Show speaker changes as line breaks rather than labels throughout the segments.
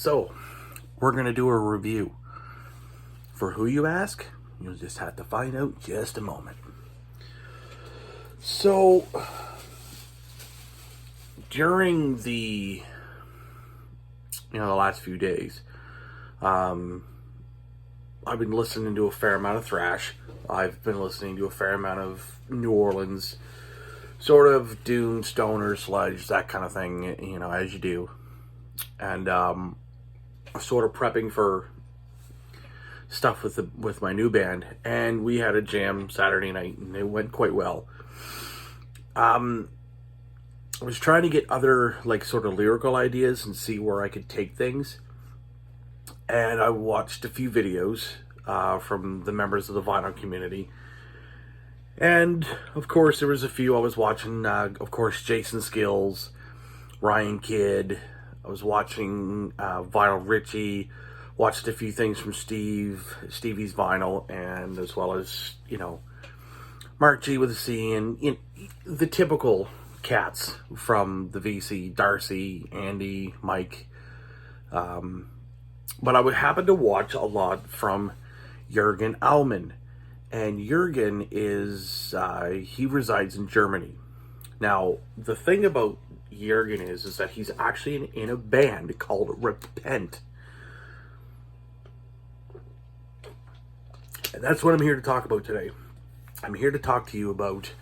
So, we're going to do a review. For who, you ask? You'll just have to find out in just a moment. So, during the last few days, I've been listening to a fair amount of thrash. I've been listening to a fair amount of New Orleans, sort of doom, stoner, sludge, that kind of thing, as you do. And sort of prepping for stuff with my new band. And we had a jam Saturday night, and it went quite well. I was trying to get other, sort of lyrical ideas and see where I could take things. And I watched a few videos from the members of the vinyl community. And, of course, there was a few I was watching. Of course, Jason Skills, Ryan Kidd. I was watching Vinyl Richie. Watched a few things from Stevie's Vinyl. And as well as, Mark G with a C. And the typical cats from the VC. Darcy, Andy, Mike. But I would happen to watch a lot from Jurgen Aumann. And Jurgen is, he resides in Germany. Now, the thing about Jurgen is that he's actually in a band called Repent. And that's what I'm here to talk about today. I'm here to talk to you about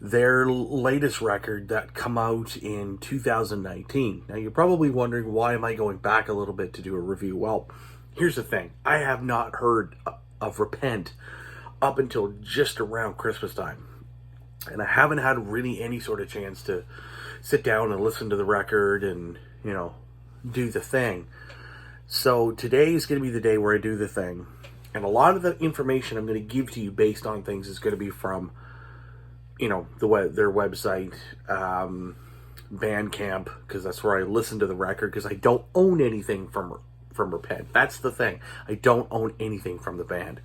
their latest record that come out in 2019. Now, you're probably wondering, why am I going back a little bit to do a review? Well, here's the thing. I have not heard of Repent up until just around Christmas time. And I haven't had really any sort of chance to sit down and listen to the record and, do the thing. So today is going to be the day where I do the thing. And a lot of the information I'm going to give to you based on things is going to be from, their website, Bandcamp, because that's where I listen to the record, because I don't own anything from Repent. That's the thing. I don't own anything from the band.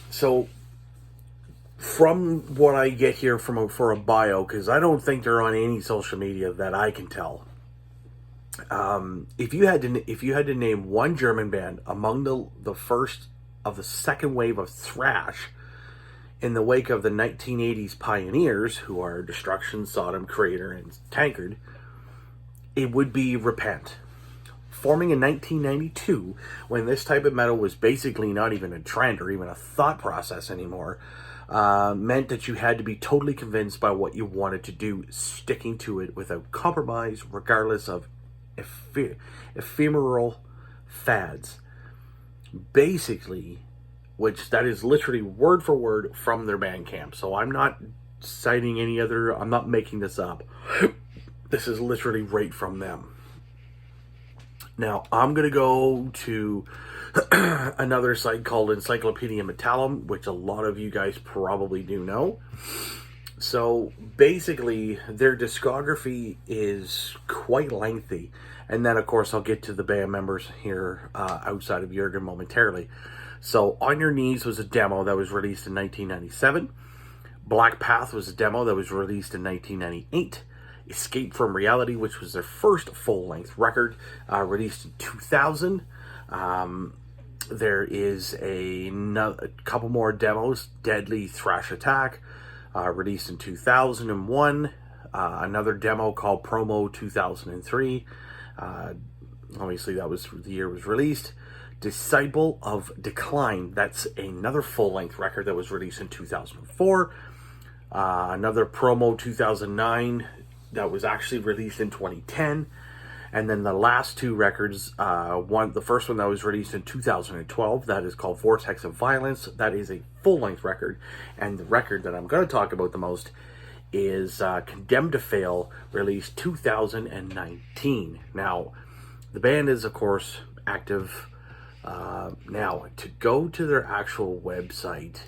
So, from what I get here for a bio, because I don't think they're on any social media that I can tell. If you had to name one German band among the first of the second wave of thrash in the wake of the 1980s pioneers, who are Destruction, Sodom, Creator, and Tankard, it would be Repent. Forming in 1992, when this type of metal was basically not even a trend or even a thought process anymore, meant that you had to be totally convinced by what you wanted to do, sticking to it without compromise, regardless of ephemeral fads. Basically, which that is literally word for word from their Bandcamp. So I'm not citing I'm not making this up. This is literally right from them. Now, I'm going to go to another site called Encyclopedia Metallum, which a lot of you guys probably do know. So, basically, their discography is quite lengthy. And then, of course, I'll get to the band members here outside of Jurgen momentarily. So, On Your Knees was a demo that was released in 1997. Black Path was a demo that was released in 1998. Escape from Reality, which was their first full-length record, released in 2000. There is a couple more demos. Deadly Thrash Attack, released in 2001. Another demo called Promo 2003. Obviously, that was the year it was released. Disciple of Decline, that's another full-length record that was released in 2004. Another Promo 2009 that was actually released in 2010. And then the last two records, the first one that was released in 2012, that is called Vortex of Violence. That is a full-length record. And the record that I'm going to talk about the most is Condemned to Fail, released 2019. Now, the band is, of course, active. Now, to go to their actual website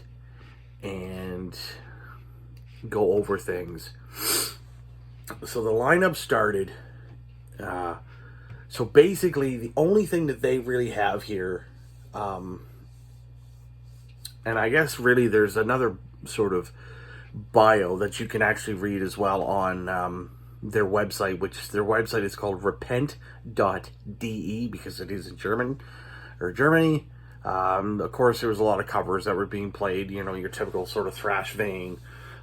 and go over things. So the lineup started. So basically, the only thing that they really have here, and I guess really there's another sort of bio that you can actually read as well on their website, which their website is called repent.de because it is in German or Germany. Of course, there was a lot of covers that were being played, you know, your typical sort of thrash vein,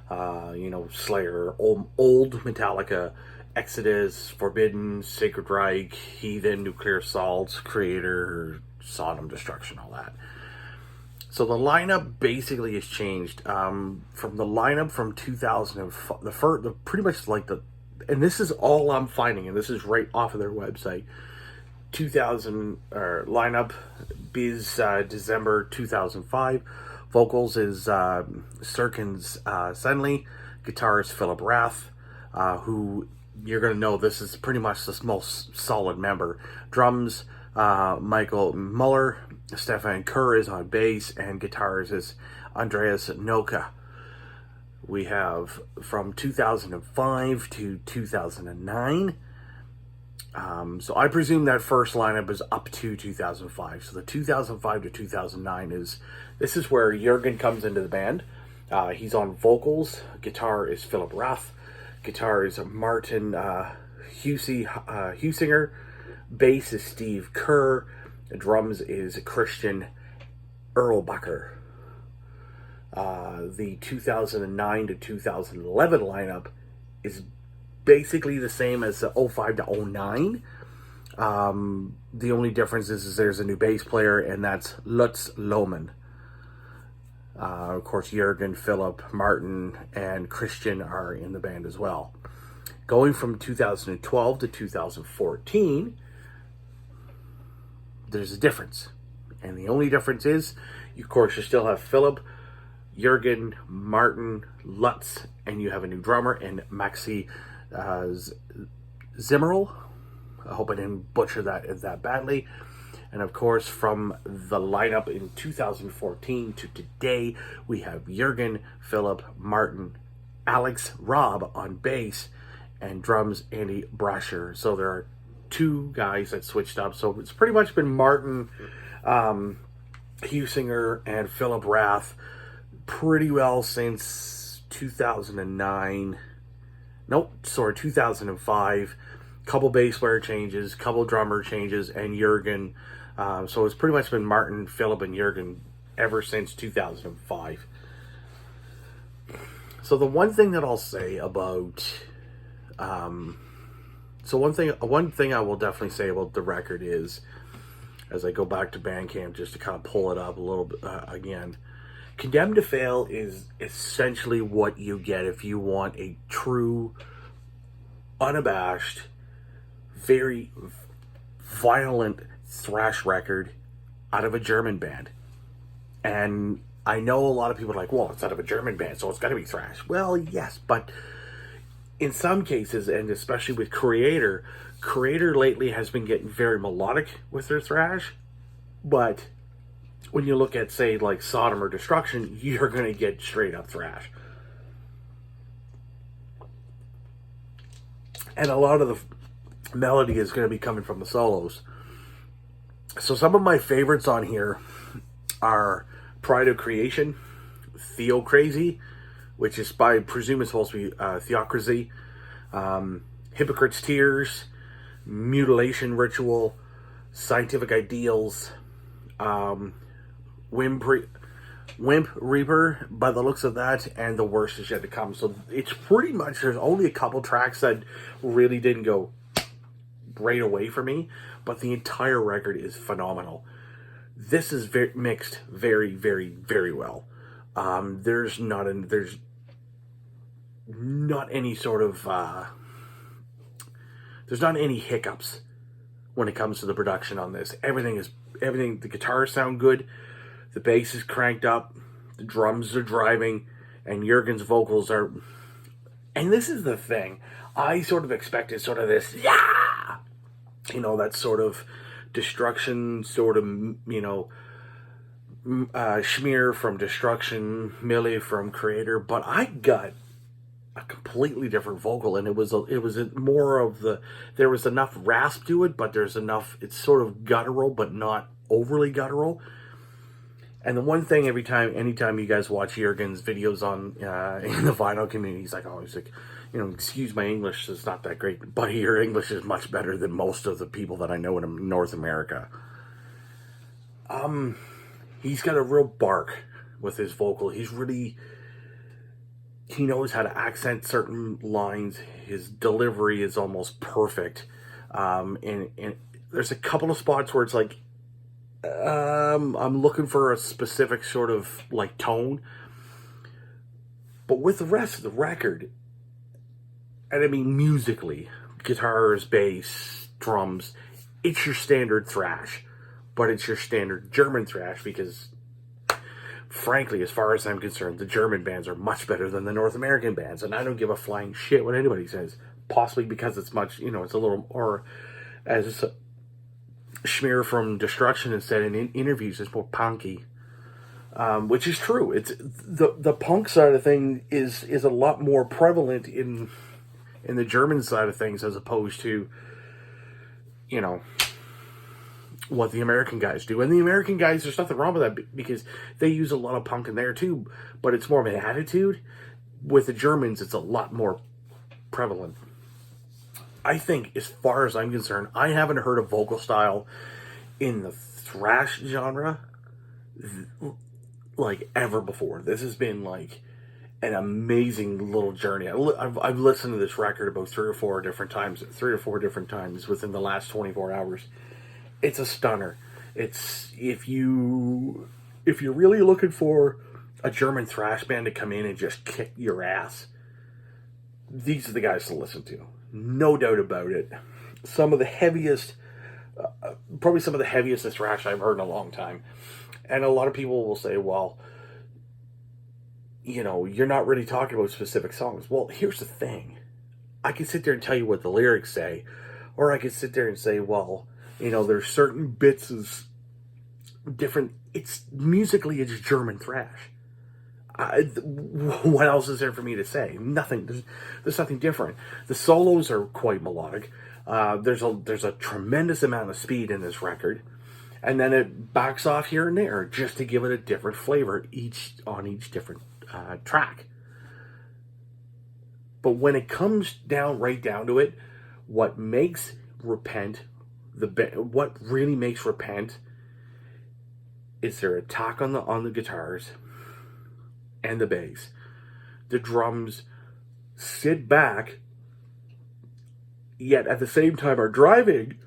you know, Slayer, old Metallica, Exodus, Forbidden, Sacred Reich, Heathen, Nuclear Assault, Creator, Sodom, Destruction, all that. So the lineup basically has changed from the lineup from 2005, pretty much like and this is all I'm finding, and this is right off of their website. 2000 lineup is December 2005. Vocals is Sirkins Senley. Guitar is Philip Rath, who you're going to know this is pretty much the most solid member. Drums, Michael Muller. Stefan Kerr is on bass, and guitars is Andreas Noka. We have from 2005 to 2009. So I presume that first lineup is up to 2005. So the 2005 to 2009 this is where Jurgen comes into the band. He's on vocals. Guitar is Philip Rath. Guitar is Martin Husinger. Bass is Steve Kerr. Drums is Christian Erlbacher. The 2009 to 2011 lineup is basically the same as the 05 to 09. The only difference is there's a new bass player, and that's Lutz Lohmann. Of course, Jurgen, Philip, Martin, and Christian are in the band as well. Going from 2012 to 2014, there's a difference. And the only difference is, of course, you still have Philip, Jurgen, Martin, Lutz, and you have a new drummer, and Maxi Zimmerl. I hope I didn't butcher that badly. And of course, from the lineup in 2014 to today, we have Jurgen, Philip, Martin, Alex, Rob on bass, and drums, Andy Brasher. So there are two guys that switched up. So it's pretty much been Martin Husinger and Philip Rath pretty well since 2009. 2005. Couple bass player changes, couple drummer changes, and Jurgen. So it's pretty much been Martin, Philip, and Jurgen ever since 2005. So the one thing that I'll say about, one thing I will definitely say about the record is, as I go back to Bandcamp just to kind of pull it up a little bit again, Condemned to Fail is essentially what you get if you want a true, unabashed, very violent thrash record out of a German band. And I know a lot of people are like, well, it's out of a German band, so it's got to be thrash. Well, yes, but in some cases, and especially with Creator lately has been getting very melodic with their thrash. But when you look at, say, like Sodom or Destruction, you're going to get straight up thrash. And a lot of the melody is going to be coming from the solos. So some of my favorites on here are Pride of Creation, Theocrazy, which is I presume it's supposed to be Theocracy, Hypocrite's Tears, Mutilation Ritual, Scientific Ideals, Wimp Reaper, by the looks of that, and The Worst Is Yet to Come. So it's pretty much, there's only a couple tracks that really didn't go right away for me, but the entire record is phenomenal. This is mixed very, very, very well. There's not any sort of there's not any hiccups when it comes to the production on this. Everything, the guitars sound good, the bass is cranked up, the drums are driving, and Jurgen's vocals are, and this is the thing, I sort of expected sort of this, yeah, that sort of Destruction, sort of, Schmear from Destruction, Millie from Creator, but I got a completely different vocal, and it was more of there was enough rasp to it, but there's enough, it's sort of guttural, but not overly guttural. And the one thing, anytime you guys watch Jurgen's videos on in the vinyl community, he's like, excuse my English, it's not that great, but your English is much better than most of the people that I know in North America. He's got a real bark with his vocal. He knows how to accent certain lines. His delivery is almost perfect. And there's a couple of spots where it's like, I'm looking for a specific sort of like tone. But with the rest of the record, and I mean musically, guitars, bass, drums, it's your standard thrash. But it's your standard German thrash because, frankly, as far as I'm concerned, the German bands are much better than the North American bands. And I don't give a flying shit what anybody says. Possibly because it's much, it's a little, or as Schmear from Destruction has said in interviews, it's more punky. Which is true. It's the punk side of thing is a lot more prevalent in the German side of things as opposed to, what the American guys do. And the American guys, there's nothing wrong with that because they use a lot of punk in there too, but it's more of an attitude. With the Germans, it's a lot more prevalent. I think, as far as I'm concerned, I haven't heard a vocal style in the thrash genre like ever before. This has been like an amazing little journey. I've listened to this record about 3 or 4 different times within the last 24 hours. It's a stunner. It's if you're really looking for a German thrash band to come in and just kick your ass, these are the guys to listen to. No doubt about it. Some of the heaviest, probably some of the heaviest thrash I've heard in a long time. And a lot of people will say, well, you're not really talking about specific songs. Well, here's the thing. I can sit there and tell you what the lyrics say, or I can sit there and say, well, there's certain bits of different. It's musically, it's German thrash. What else is there for me to say? Nothing. There's nothing different. The solos are quite melodic. There's a tremendous amount of speed in this record, and then it backs off here and there just to give it a different flavor on each different track. But when it comes right down to it, what makes Repent what really makes Repent is their attack on the guitars and the bass. The drums sit back, yet at the same time are driving,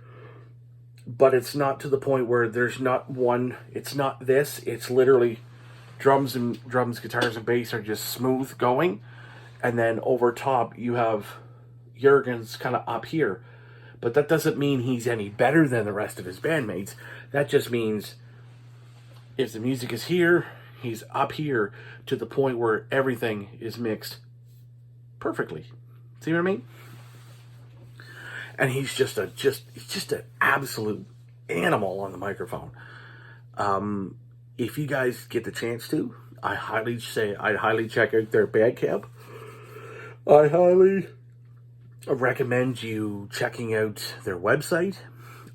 but it's not to the point where there's not one. It's not this. It's literally drums, guitars, and bass are just smooth going, and then over top you have Jurgen's kind of up here. But that doesn't mean he's any better than the rest of his bandmates. That just means if the music is here, he's up here to the point where everything is mixed perfectly. See what I mean? And he's just an absolute animal on the microphone. If you guys get the chance to, I'd highly check out their Bandcamp. I highly recommend you checking out their website.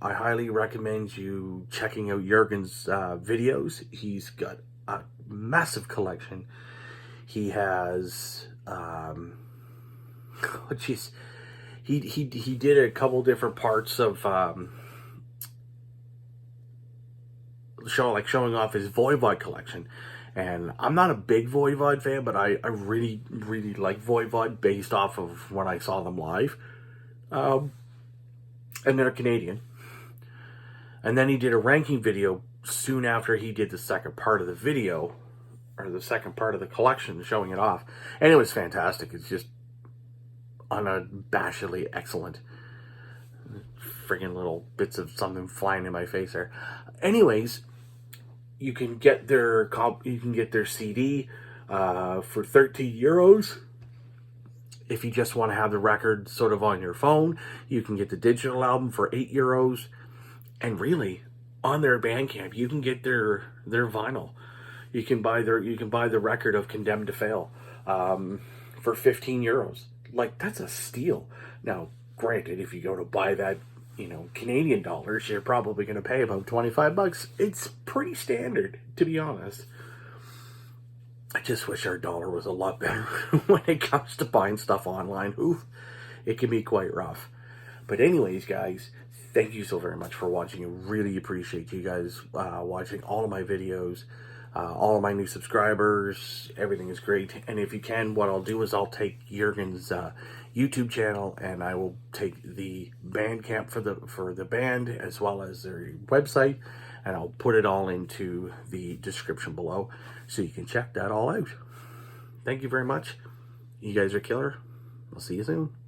I highly recommend you checking out Jurgen's videos. He's got a massive collection. He has, he did a couple different parts of showing off his Voivod collection. And I'm not a big Voivod fan, but I really, really like Voivod based off of when I saw them live. And they're Canadian. And then he did a ranking video soon after he did the second part of the video, or the second part of the collection, showing it off. And it was fantastic. It's just unabashedly excellent. Friggin' little bits of something flying in my face there. Anyways, you can get their CD for 13 euros. If you just want to have the record sort of on your phone, you can get the digital album for 8 euros. And really, on their Bandcamp, you can get their vinyl. You can buy the record of Condemned to Fail for 15 euros. Like, that's a steal. Now, granted, if you go to buy that, Canadian dollars, you're probably going to pay about $25. It's pretty standard, to be honest. I just wish our dollar was a lot better when it comes to buying stuff online. Oof, it can be quite rough. But anyways, guys, thank you so very much for watching. I really appreciate you guys watching all of my videos, all of my new subscribers. Everything is great. And if you can, what I'll do is I'll take Jurgen's YouTube channel, and I will take the Bandcamp for the band as well as their website, and I'll put it all into the description below so you can check that all out. Thank you very much. You guys are killer. I'll see you soon.